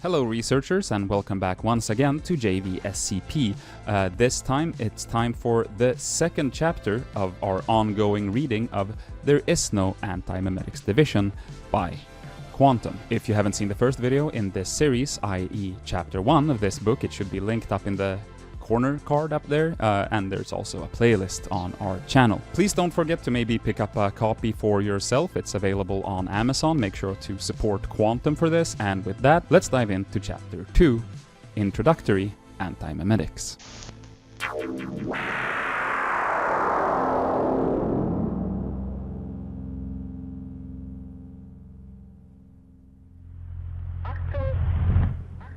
Hello researchers, and welcome back once again to JVSCP. This time it's time for the second chapter of our ongoing reading of There Is No Antimemetics Division by Quantum. If you haven't seen the first video in this series, i.e. chapter 1 of this book, it should be linked up in the corner card up there, and there's also a playlist on our channel. Please don't forget to maybe pick up a copy for yourself. It's available on Amazon. Make sure to support Quantum for this, and with that, let's dive into chapter 2, Introductory Antimemetics.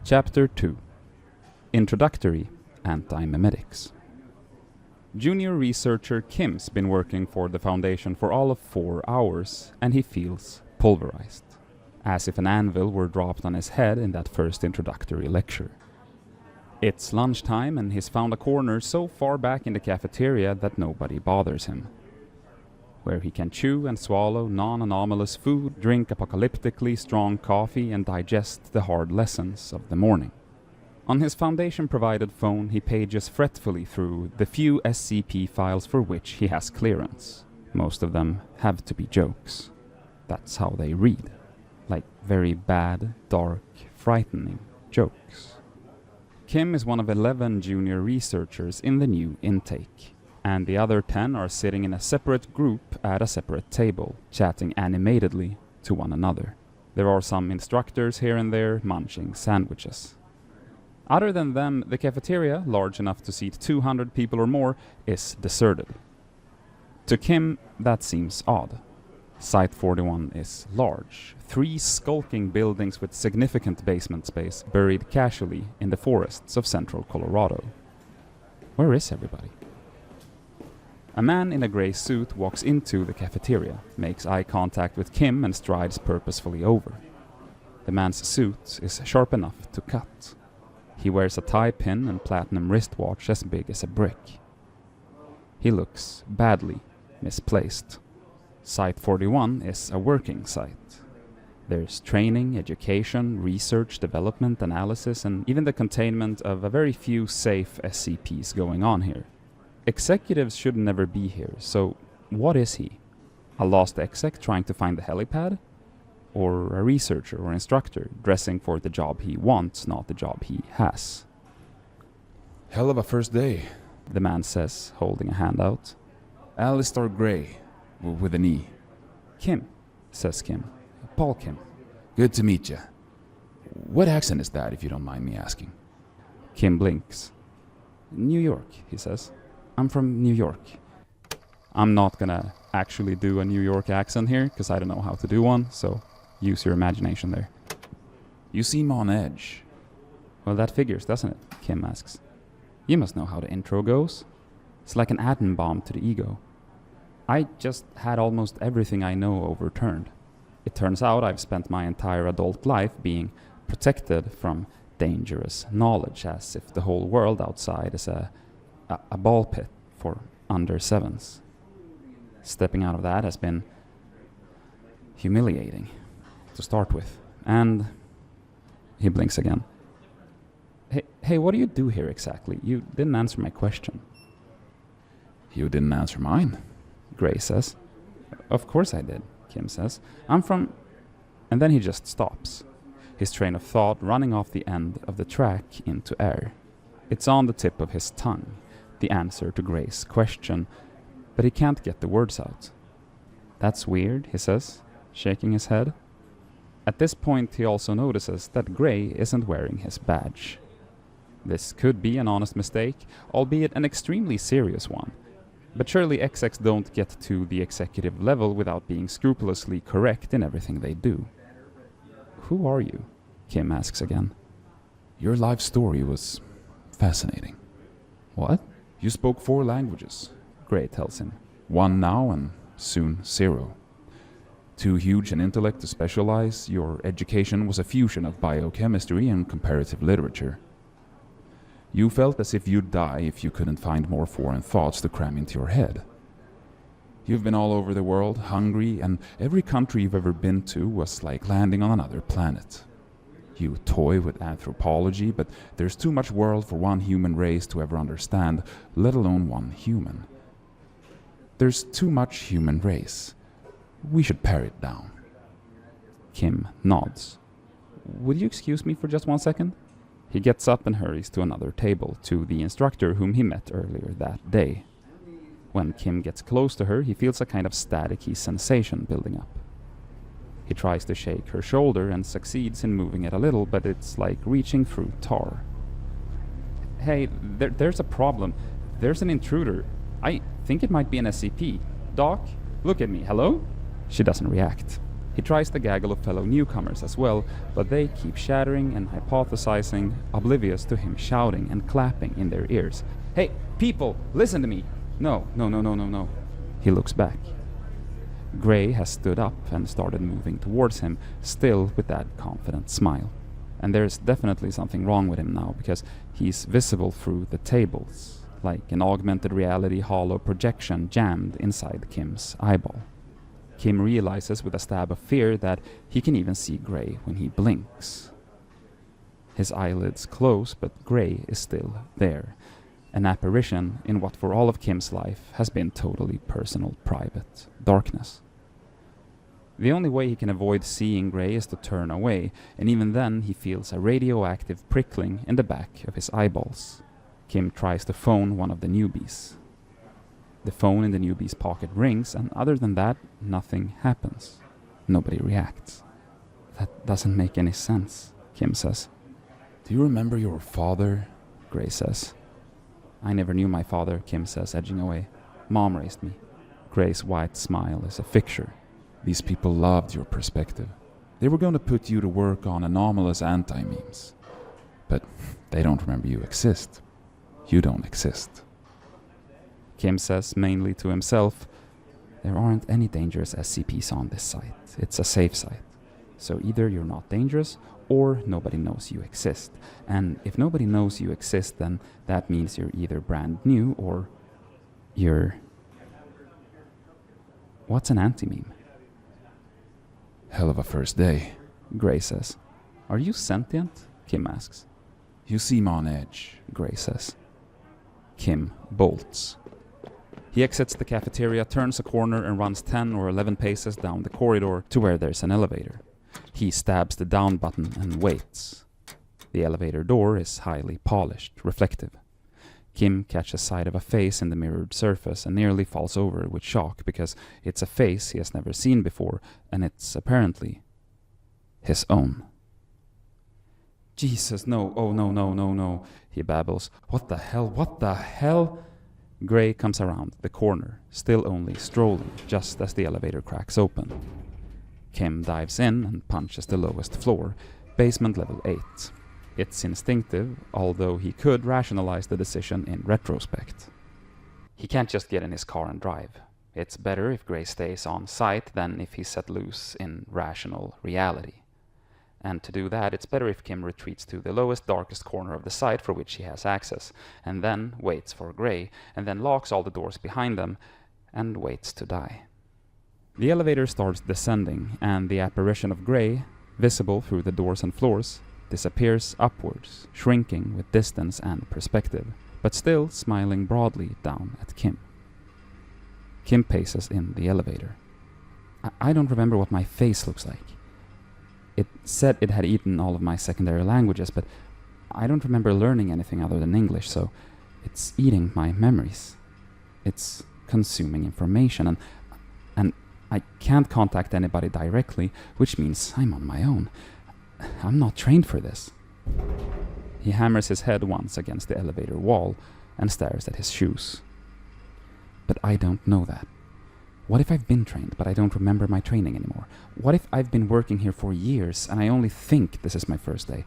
Chapter 2, Introductory Antimemetics. Junior researcher Kim's been working for the Foundation for all of 4 hours, and he feels pulverized, as if an anvil were dropped on his head in that first introductory lecture. It's lunchtime, and he's found a corner so far back in the cafeteria that nobody bothers him, where he can chew and swallow non-anomalous food, drink apocalyptically strong coffee, and digest the hard lessons of the morning. On his Foundation-provided phone, he pages fretfully through the few SCP files for which he has clearance. Most of them have to be jokes. That's how they read. Like very bad, dark, frightening jokes. Kim is one of 11 junior researchers in the new intake, and the other 10 are sitting in a separate group at a separate table, chatting animatedly to one another. There are some instructors here and there munching sandwiches. Other than them, the cafeteria, large enough to seat 200 people or more, is deserted. To Kim, that seems odd. Site 41 is large, 3 skulking buildings with significant basement space buried casually in the forests of central Colorado. Where is everybody? A man in a grey suit walks into the cafeteria, makes eye contact with Kim and strides purposefully over. The man's suit is sharp enough to cut. He wears a tie pin and platinum wristwatch as big as a brick. He looks badly misplaced. Site 41 is a working site. There's training, education, research, development, analysis, and even the containment of a very few safe SCPs going on here. Executives should never be here, so what is he? A lost exec trying to find the helipad? Or a researcher or instructor dressing for the job he wants, not the job he has? Hell of a first day, the man says, holding a hand out. Alistair Gray, with an E. Kim, says Kim. Paul Kim. Good to meet you. What accent is that, if you don't mind me asking? Kim blinks. New York, he says. I'm from New York. I'm not gonna actually do a New York accent here, because I don't know how to do one, so use your imagination there. You seem on edge. Well, that figures, doesn't it? Kim asks. You must know how the intro goes. It's like an atom bomb to the ego. I just had almost everything I know overturned. It turns out I've spent my entire adult life being protected from dangerous knowledge, as if the whole world outside is a ball pit for under 7s. Stepping out of that has been humiliating, to start with. And he blinks again. Hey, what do you do here exactly? You didn't answer my question. You didn't answer mine, Gray says. Of course I did, Kim says. I'm from... And then he just stops, his train of thought running off the end of the track into air. It's on the tip of his tongue, the answer to Gray's question, but he can't get the words out. That's weird, he says, shaking his head. At this point, he also notices that Gray isn't wearing his badge. This could be an honest mistake, albeit an extremely serious one. But surely execs don't get to the executive level without being scrupulously correct in everything they do. Who are you? Kim asks again. Your life story was fascinating. What? You spoke 4 languages. Gray tells him. 1 now and soon 0. Too huge an intellect to specialize, your education was a fusion of biochemistry and comparative literature. You felt as if you'd die if you couldn't find more foreign thoughts to cram into your head. You've been all over the world, hungry, and every country you've ever been to was like landing on another planet. You toy with anthropology, but there's too much world for one human race to ever understand, let alone one human. There's too much human race. We should pare it down. Kim nods. Would you excuse me for just 1 second? He gets up and hurries to another table, to the instructor whom he met earlier that day. When Kim gets close to her, he feels a kind of staticky sensation building up. He tries to shake her shoulder and succeeds in moving it a little, but it's like reaching through tar. Hey, there's a problem. There's an intruder. I think it might be an SCP. Doc, look at me. Hello? She doesn't react. He tries to gaggle of fellow newcomers as well, but they keep shattering and hypothesizing, oblivious to him shouting and clapping in their ears. Hey, people, listen to me! No. He looks back. Gray has stood up and started moving towards him, still with that confident smile. And there's definitely something wrong with him now, because he's visible through the tables, like an augmented reality hollow projection jammed inside Kim's eyeball. Kim realizes with a stab of fear that he can even see Gray when he blinks. His eyelids close, but Gray is still there, an apparition in what for all of Kim's life has been totally personal, private darkness. The only way he can avoid seeing Gray is to turn away, and even then he feels a radioactive prickling in the back of his eyeballs. Kim tries to phone one of the newbies. The phone in the newbie's pocket rings, and other than that, nothing happens. Nobody reacts. That doesn't make any sense, Kim says. Do you remember your father? Gray says. I never knew my father, Kim says, edging away. Mom raised me. Gray's white smile is a fixture. These people loved your perspective. They were going to put you to work on anomalous anti-memes. But they don't remember you exist. You don't exist. Kim says, mainly to himself, there aren't any dangerous SCPs on this site. It's a safe site. So either you're not dangerous, or nobody knows you exist. And if nobody knows you exist, then that means you're either brand new, or you're... What's an anti-meme? Hell of a first day, Gray says. Are you sentient? Kim asks. You seem on edge, Gray says. Kim bolts. He exits the cafeteria, turns a corner, and runs 10 or 11 paces down the corridor to where there's an elevator. He stabs the down button and waits. The elevator door is highly polished, reflective. Kim catches sight of a face in the mirrored surface and nearly falls over with shock because it's a face he has never seen before, and it's apparently his own. Jesus, no, oh no, he babbles. What the hell? Gray comes around the corner, still only strolling, just as the elevator cracks open. Kim dives in and punches the lowest floor, basement level 8. It's instinctive, although he could rationalize the decision in retrospect. He can't just get in his car and drive. It's better if Gray stays on site than if he's set loose in rational reality. And to do that, it's better if Kim retreats to the lowest, darkest corner of the site for which he has access, and then waits for Gray, and then locks all the doors behind them, and waits to die. The elevator starts descending, and the apparition of Gray, visible through the doors and floors, disappears upwards, shrinking with distance and perspective, but still smiling broadly down at Kim. Kim paces in the elevator. I don't remember what my face looks like. It said it had eaten all of my secondary languages, but I don't remember learning anything other than English, so it's eating my memories. It's consuming information, and I can't contact anybody directly, which means I'm on my own. I'm not trained for this. He hammers his head once against the elevator wall and stares at his shoes. But I don't know that. What if I've been trained, but I don't remember my training anymore? What if I've been working here for years, and I only think this is my first day?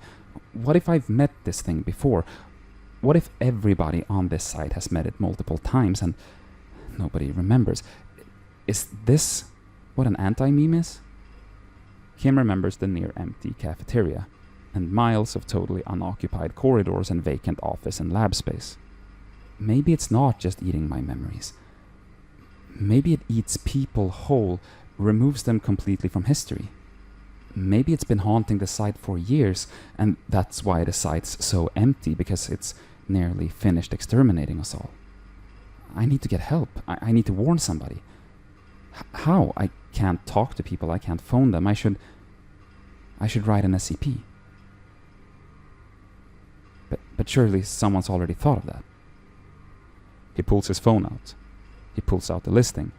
What if I've met this thing before? What if everybody on this site has met it multiple times, and nobody remembers? Is this what an anti-meme is? Kim remembers the near-empty cafeteria, and miles of totally unoccupied corridors and vacant office and lab space. Maybe it's not just eating my memories. Maybe it eats people whole, removes them completely from history. Maybe it's been haunting the site for years, and that's why the site's so empty, because it's nearly finished exterminating us all. I need to get help. I need to warn somebody. How? I can't talk to people. I can't phone them. I should write an SCP. But surely someone's already thought of that. He pulls his phone out. He pulls out the listing.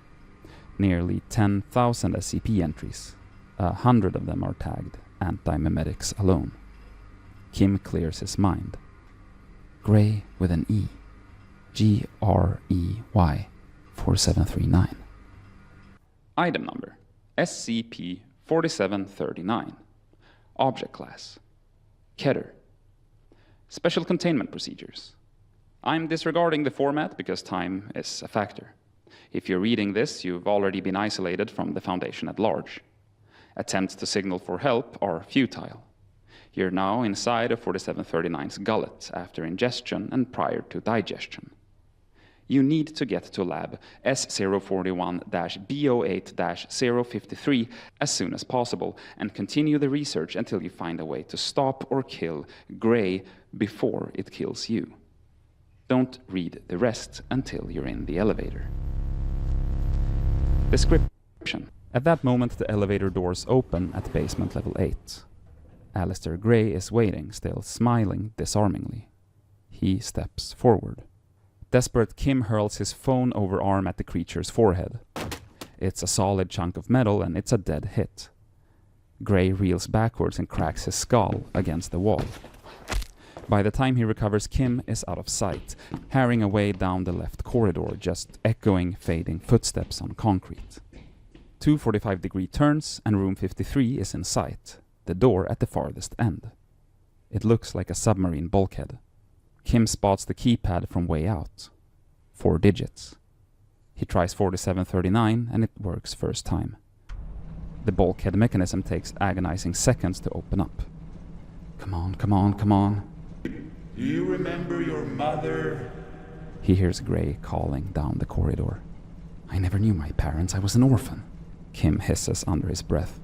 Nearly 10,000 SCP entries. 100 of them are tagged antimemetics alone. Kim clears his mind. Gray with an E. GREY 4739. Item number SCP-4739. Object class Keter. Special containment procedures. I'm disregarding the format because time is a factor. If you're reading this, you've already been isolated from the Foundation at large. Attempts to signal for help are futile. You're now inside of 4739's gullet after ingestion and prior to digestion. You need to get to lab S041-B08-053 as soon as possible and continue the research until you find a way to stop or kill Gray before it kills you. Don't read the rest until you're in the elevator. Description. At that moment, the elevator doors open at basement level 8. Alistair Gray is waiting, still smiling disarmingly. He steps forward. Desperate, Kim hurls his phone over arm at the creature's forehead. It's a solid chunk of metal and it's a dead hit. Gray reels backwards and cracks his skull against the wall. By the time he recovers, Kim is out of sight, harrying away down the left corridor, just echoing fading footsteps on concrete. 2 45-degree turns and room 53 is in sight, the door at the farthest end. It looks like a submarine bulkhead. Kim spots the keypad from way out. 4 digits. He tries 4739 and it works first time. The bulkhead mechanism takes agonizing seconds to open up. Come on, come on, come on. Do you remember your mother? He hears Gray calling down the corridor. I never knew my parents. I was an orphan. Kim hisses under his breath.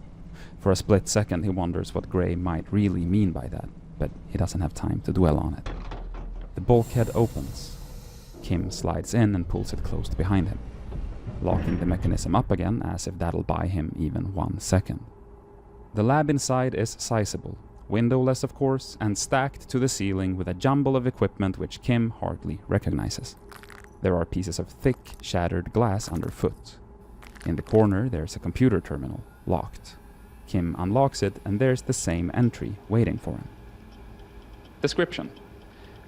For a split second he wonders what Gray might really mean by that, but he doesn't have time to dwell on it. The bulkhead opens. Kim slides in and pulls it closed behind him, locking the mechanism up again as if that'll buy him even 1 second. The lab inside is sizable, windowless of course, and stacked to the ceiling with a jumble of equipment which Kim hardly recognizes. There are pieces of thick, shattered glass underfoot. In the corner there's a computer terminal, locked. Kim unlocks it and there's the same entry waiting for him. Description.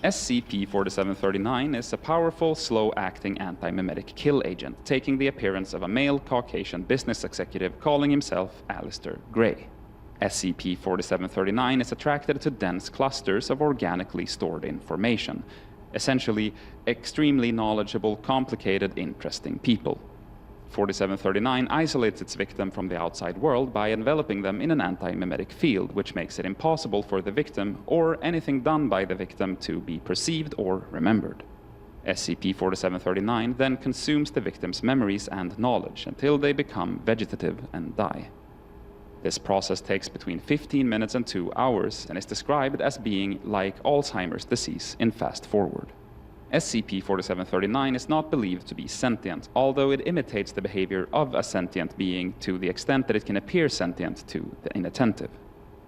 SCP-4739 is a powerful, slow-acting anti-memetic kill agent, taking the appearance of a male Caucasian business executive calling himself Alistair Gray. SCP-4739 is attracted to dense clusters of organically stored information, essentially extremely knowledgeable, complicated, interesting people. 4739 isolates its victim from the outside world by enveloping them in an anti-memetic field, which makes it impossible for the victim or anything done by the victim to be perceived or remembered. SCP-4739 then consumes the victim's memories and knowledge until they become vegetative and die. This process takes between 15 minutes and 2 hours and is described as being like Alzheimer's disease in fast forward. SCP-4739 is not believed to be sentient, although it imitates the behavior of a sentient being to the extent that it can appear sentient to the inattentive.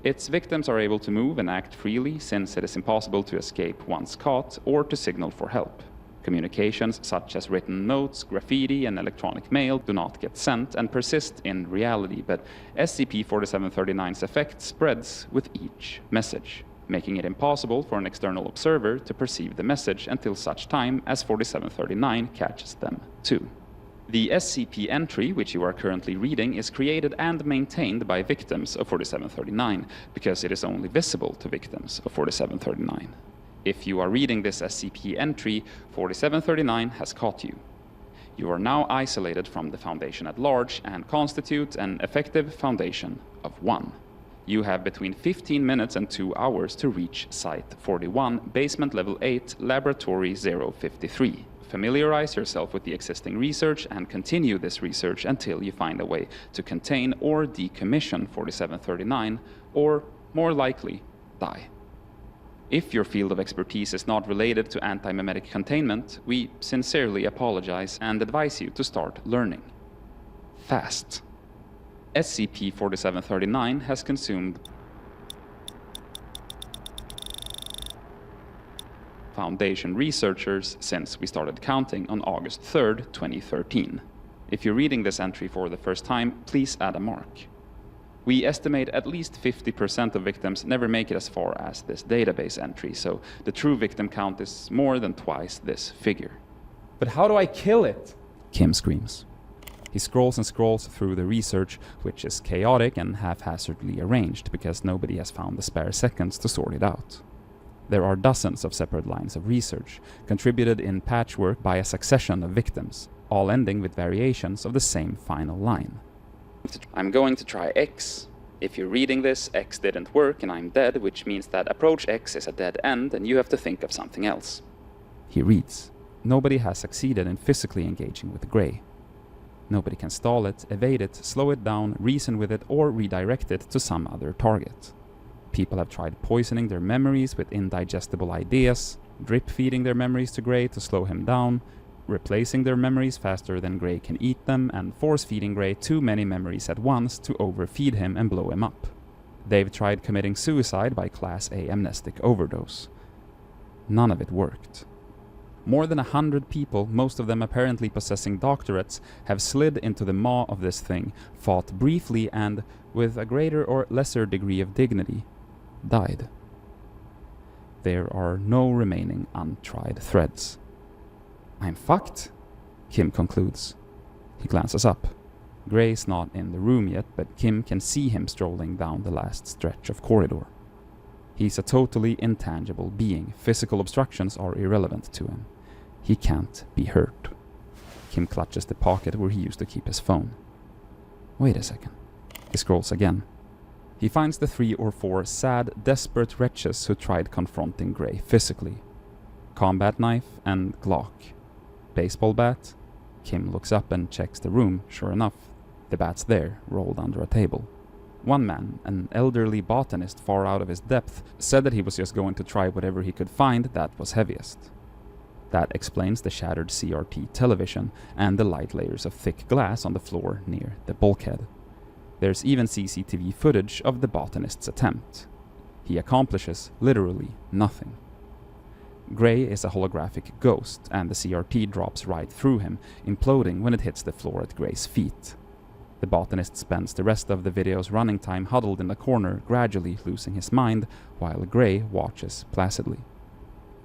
Its victims are able to move and act freely since it is impossible to escape once caught or to signal for help. Communications such as written notes, graffiti, and electronic mail do not get sent and persist in reality, but SCP-4739's effect spreads with each message, making it impossible for an external observer to perceive the message until such time as 4739 catches them too. The SCP entry, which you are currently reading, is created and maintained by victims of 4739 because it is only visible to victims of 4739. If you are reading this SCP entry, 4739 has caught you. You are now isolated from the Foundation at large and constitute an effective Foundation of 1. You have between 15 minutes and 2 hours to reach Site 41, Basement Level 8, Laboratory 053, familiarize yourself with the existing research and continue this research until you find a way to contain or decommission 4739, or, more likely, die. If your field of expertise is not related to antimemetic containment, we sincerely apologize and advise you to start learning. Fast. SCP-4739 has consumed Foundation researchers since we started counting on August 3rd, 2013. If you're reading this entry for the first time, please add a mark. We estimate at least 50% of victims never make it as far as this database entry, so the true victim count is more than twice this figure. But how do I kill it? Kim screams. He scrolls and scrolls through the research, which is chaotic and haphazardly arranged because nobody has found the spare seconds to sort it out. There are dozens of separate lines of research, contributed in patchwork by a succession of victims, all ending with variations of the same final line. I'm going to try X. If you're reading this, X didn't work and I'm dead, which means that approach X is a dead end and you have to think of something else. He reads. Nobody has succeeded in physically engaging with Grey. Nobody can stall it, evade it, slow it down, reason with it, or redirect it to some other target. People have tried poisoning their memories with indigestible ideas, drip-feeding their memories to Grey to slow him down, replacing their memories faster than Grey can eat them, and force-feeding Grey too many memories at once to overfeed him and blow him up. They've tried committing suicide by Class A amnestic overdose. None of it worked. More than 100 people, most of them apparently possessing doctorates, have slid into the maw of this thing, fought briefly and, with a greater or lesser degree of dignity, died. There are no remaining untried threads. I'm fucked, Kim concludes. He glances up. Grey's not in the room yet, but Kim can see him strolling down the last stretch of corridor. He's a totally intangible being. Physical obstructions are irrelevant to him. He can't be hurt. Kim clutches the pocket where he used to keep his phone. Wait a second. He scrolls again. He finds the 3 or 4 sad, desperate wretches who tried confronting Grey physically. Combat knife and Glock. Baseball bat. Kim looks up and checks the room. Sure enough, the bat's there, rolled under a table. One man, an elderly botanist far out of his depth, said that he was just going to try whatever he could find that was heaviest. That explains the shattered CRT television and the light layers of thick glass on the floor near the bulkhead. There's even CCTV footage of the botanist's attempt. He accomplishes literally nothing. Grey is a holographic ghost, and the CRT drops right through him, imploding when it hits the floor at Grey's feet. The botanist spends the rest of the video's running time huddled in the corner, gradually losing his mind, while Grey watches placidly.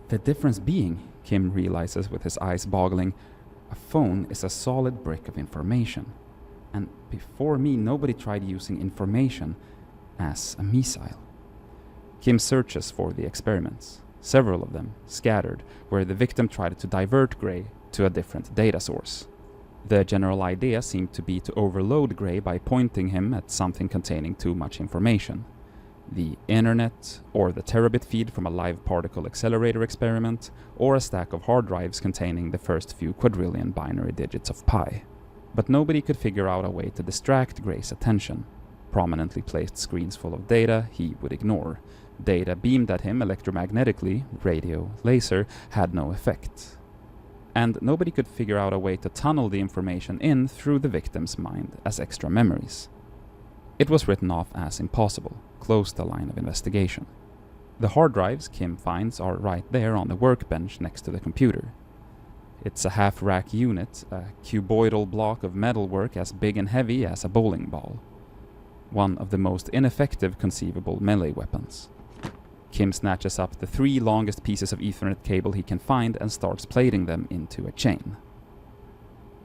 The difference being, Kim realizes with his eyes boggling, a phone is a solid brick of information. And before me, nobody tried using information as a missile. Kim searches for the experiments, several of them scattered, where the victim tried to divert Grey to a different data source. The general idea seemed to be to overload Grey by pointing him at something containing too much information. The internet, or the terabit feed from a live particle accelerator experiment, or a stack of hard drives containing the first few quadrillion binary digits of pi. But nobody could figure out a way to distract Grey's attention. Prominently placed screens full of data he would ignore. Data beamed at him electromagnetically, radio, laser, had no effect. And nobody could figure out a way to tunnel the information in through the victim's mind as extra memories. It was written off as impossible, closed the line of investigation. The hard drives Kim finds are right there on the workbench next to the computer. It's a half-rack unit, a cuboidal block of metalwork as big and heavy as a bowling ball. One of the most ineffective conceivable melee weapons. Kim snatches up the 3 longest pieces of Ethernet cable he can find and starts plaiting them into a chain.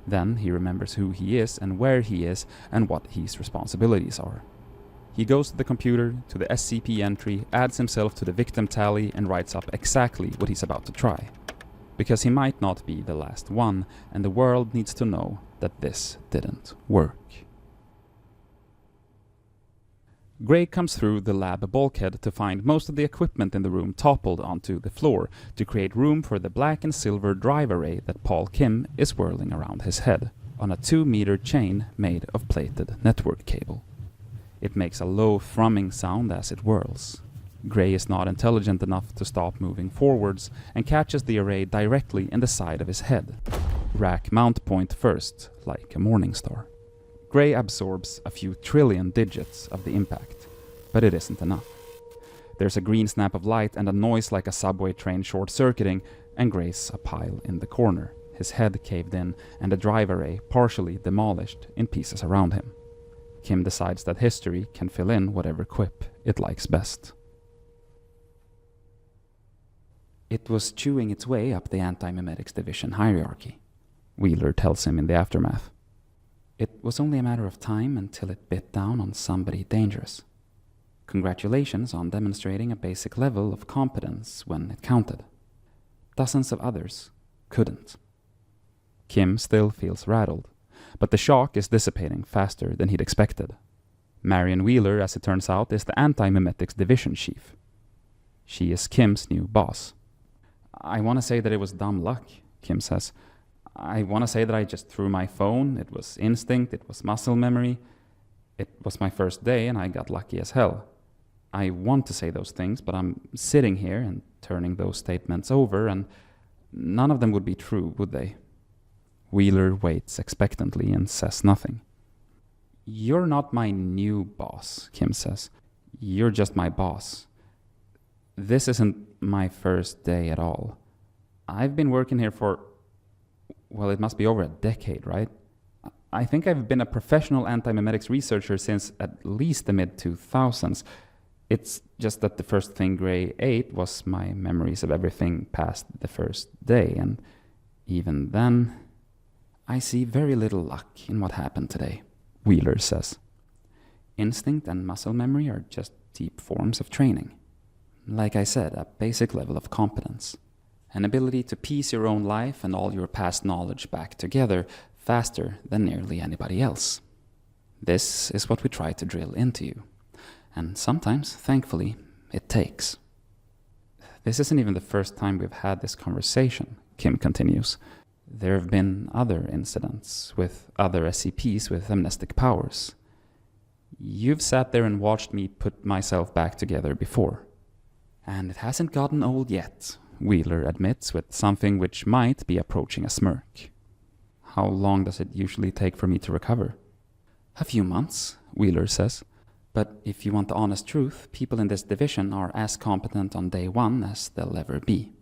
Then he remembers who he is and where he is and what his responsibilities are. He goes to the computer, to the SCP entry, adds himself to the victim tally and writes up exactly what he's about to try. Because he might not be the last one, and the world needs to know that this didn't work. Gray comes through the lab bulkhead to find most of the equipment in the room toppled onto the floor to create room for the black and silver drive array that Paul Kim is whirling around his head on a 2-meter chain made of plated network cable. It makes a low thrumming sound as it whirls. Gray is not intelligent enough to stop moving forwards and catches the array directly in the side of his head. Rack mount point first, like a morning star. Gray absorbs a few trillion digits of the impact, but it isn't enough. There's a green snap of light and a noise like a subway train short-circuiting, and Gray's a pile in the corner, his head caved in and the drive array partially demolished in pieces around him. Kim decides that history can fill in whatever quip it likes best. It was chewing its way up the antimemetics division hierarchy, Wheeler tells him in the aftermath. It was only a matter of time until it bit down on somebody dangerous. Congratulations on demonstrating a basic level of competence when it counted. Dozens of others couldn't. Kim still feels rattled, but the shock is dissipating faster than he'd expected. Marion Wheeler, as it turns out, is the antimemetics division chief. She is Kim's new boss. I want to say that it was dumb luck, Kim says. I want to say that I just threw my phone. It was instinct, it was muscle memory. It was my first day and I got lucky as hell. I want to say those things, but I'm sitting here and turning those statements over, and none of them would be true, would they? Wheeler waits expectantly and says nothing. You're not my new boss, Kim says. You're just my boss. This isn't my first day at all. I've been working here for, well, it must be over a decade, right? I think I've been a professional antimemetics researcher since at least the mid-2000s. It's just that the first thing Gray ate was my memories of everything past the first day, and even then, I see very little luck in what happened today, Wheeler says. Instinct and muscle memory are just deep forms of training. Like I said, a basic level of competence. An ability to piece your own life and all your past knowledge back together faster than nearly anybody else. This is what we try to drill into you. And sometimes, thankfully, it takes. This isn't even the first time we've had this conversation, Kim continues. There have been other incidents with other SCPs with amnestic powers. You've sat there and watched me put myself back together before. And it hasn't gotten old yet, Wheeler admits with something which might be approaching a smirk. How long does it usually take for me to recover? A few months, Wheeler says. But if you want the honest truth, people in this division are as competent on day one as they'll ever be.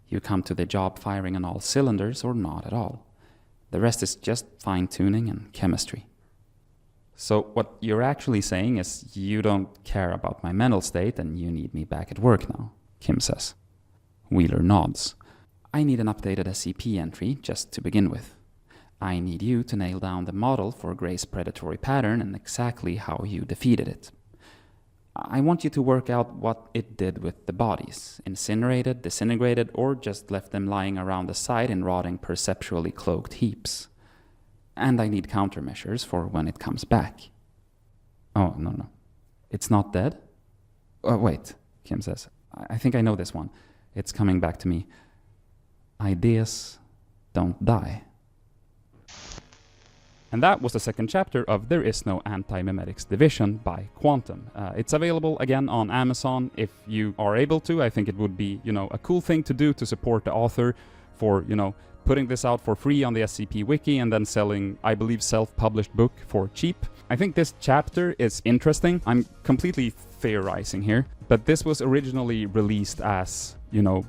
You come to the job firing on all cylinders or not at all. The rest is just fine-tuning and chemistry. So what you're actually saying is you don't care about my mental state and you need me back at work now, Kim says. Wheeler nods. I need an updated SCP entry just to begin with. I need you to nail down the model for Gray's predatory pattern and exactly how you defeated it. I want you to work out what it did with the bodies, incinerated, disintegrated, or just left them lying around the site in rotting, perceptually cloaked heaps. And I need countermeasures for when it comes back. Oh, no. It's not dead? Wait, Kim says. I think I know this one. It's coming back to me. Ideas don't die. And that was the second chapter of There Is No Antimemetics Division by Quantum. It's available again on Amazon if you are able to. I think it would be, a cool thing to do to support the author for, putting this out for free on the SCP Wiki and then selling, I believe, self-published book for cheap. I think this chapter is interesting. I'm completely theorizing here, but this was originally released as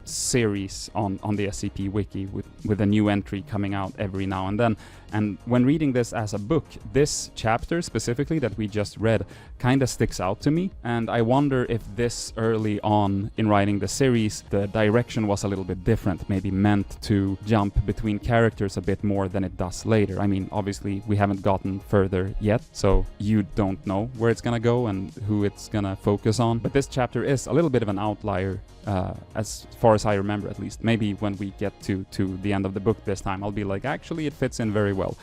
series on the SCP Wiki with a new entry coming out every now and then. And when reading this as a book, this chapter specifically that we just read kind of sticks out to me. And I wonder if this early on in writing the series, the direction was a little bit different, maybe meant to jump between characters a bit more than it does later. I mean, obviously we haven't gotten further yet, so you don't know where it's gonna go and who it's gonna focus on. But this chapter is a little bit of an outlier, as far as I remember at least. Maybe when we get to the end of the book this time, I'll be like, actually it fits in very well.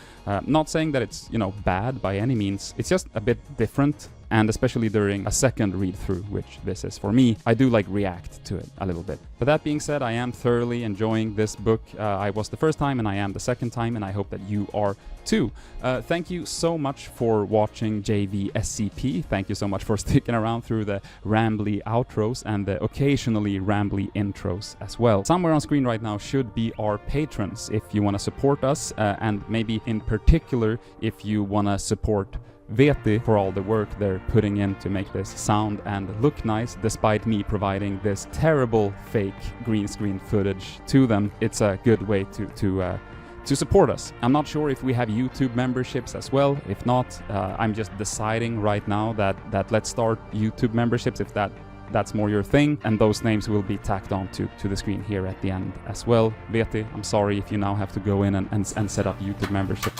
Not saying that it's, bad by any means. It's just a bit different And especially during a second read-through, which this is for me, I do like react to it a little bit. But that being said, I am thoroughly enjoying this book. I was the first time and I am the second time, and I hope that you are too. Thank you so much for watching JVSCP. Thank you so much for sticking around through the rambly outros and the occasionally rambly intros as well. Somewhere on screen right now should be our patrons if you want to support us, and maybe in particular if you want to support Veeti for all the work they're putting in to make this sound and look nice, despite me providing this terrible fake green screen footage to them. It's a good way to support us. I'm not sure if we have YouTube memberships as well. If not, I'm just deciding right now that let's start YouTube memberships if that's more your thing, and those names will be tacked on to the screen here at the end as well. Veeti, I'm sorry if you now have to go in and set up YouTube membership.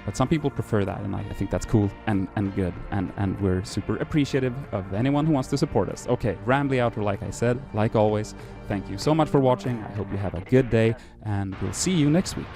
But some people prefer that, and I think that's cool and good, and we're super appreciative of anyone who wants to support us. Okay, rambly outro like I said, like always. Thank you so much for watching. I hope you have a good day, and we'll see you next week.